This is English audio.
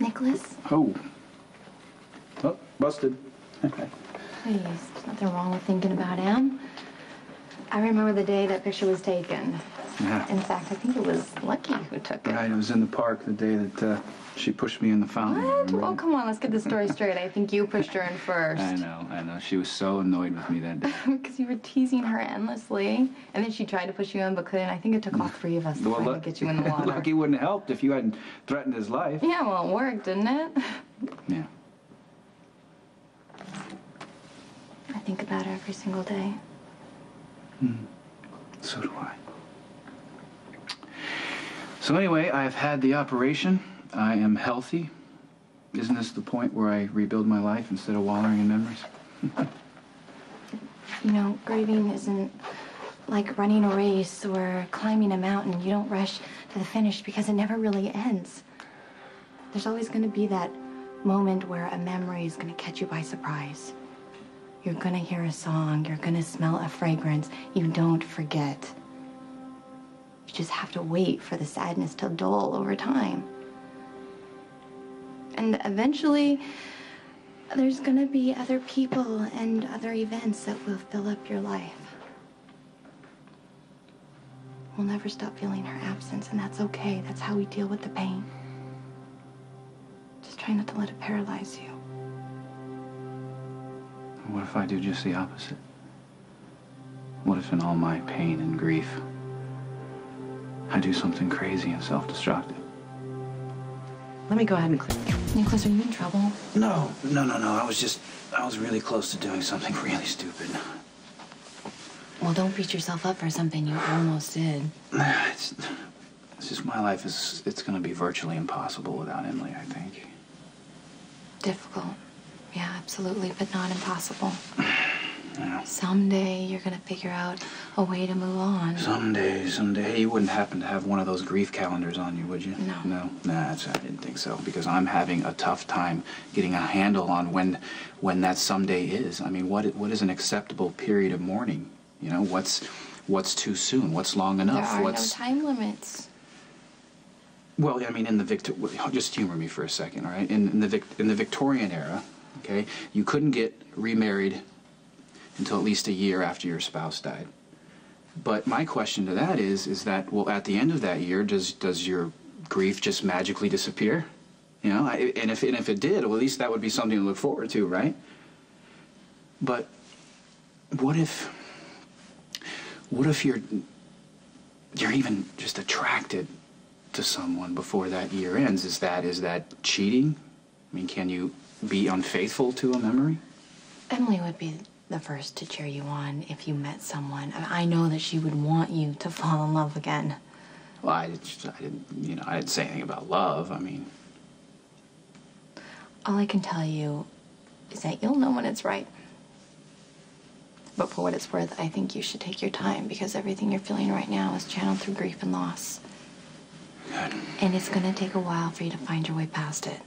Nikolas? Oh. Oh, busted. Please, there's nothing wrong with thinking about him. I remember the day that picture was taken. Yeah. In fact, I think it was Lucky who took it. Right, it was in the park the day that she pushed me in the fountain. What? Oh, come on, let's get the story straight. I think you pushed her in first. I know. She was so annoyed with me that day. Because you were teasing her endlessly. And then she tried to push you in, but couldn't. I think it took all three of us to finally get you in the water. Lucky wouldn't have helped if you hadn't threatened his life. Yeah, well, it worked, didn't it? Yeah. I think about her every single day. So do I. So anyway, I've had the operation. I am healthy. Isn't this the point where I rebuild my life instead of wallowing in memories? You know, grieving isn't like running a race or climbing a mountain. You don't rush to the finish because it never really ends. There's always going to be that moment where a memory is going to catch you by surprise. You're going to hear a song. You're going to smell a fragrance. You don't forget. You just have to wait for the sadness to dull over time. And eventually, there's gonna be other people and other events that will fill up your life. We'll never stop feeling her absence, and that's okay. That's how we deal with the pain. Just try not to let it paralyze you. What if I do just the opposite? What if in all my pain and grief, I do something crazy and self-destructive? Let me go ahead and clean. Nikolas, are you in trouble? No. I was really close to doing something really stupid. Well, don't beat yourself up for something you almost did. It's just my life it's gonna be virtually impossible without Emily, I think. Difficult. Yeah, absolutely, but not impossible. Yeah. Someday you're gonna figure out a way to move on. Someday. Hey, you wouldn't happen to have one of those grief calendars on you, would you? No. No? Nah, I didn't think so, because I'm having a tough time getting a handle on when that someday is. I mean, what is an acceptable period of mourning? You know, what's too soon? What's long enough? There are no time limits. Well, I mean, just humor me for a second, all right? In the Victorian era, okay, you couldn't get remarried until at least a year after your spouse died. But my question to that is that, well, at the end of that year, does your grief just magically disappear? You know, and if it did, well, at least that would be something to look forward to, right? But what if you're even just attracted to someone before that year ends? Is that cheating? I mean, can you be unfaithful to a memory? Emily would be the first to cheer you on if you met someone. I know that she would want you to fall in love again. Well, I didn't say anything about love. I mean, all I can tell you is that you'll know when it's right. But for what it's worth, I think you should take your time, because everything you're feeling right now is channeled through grief and loss. good. And it's gonna take a while for you to find your way past it.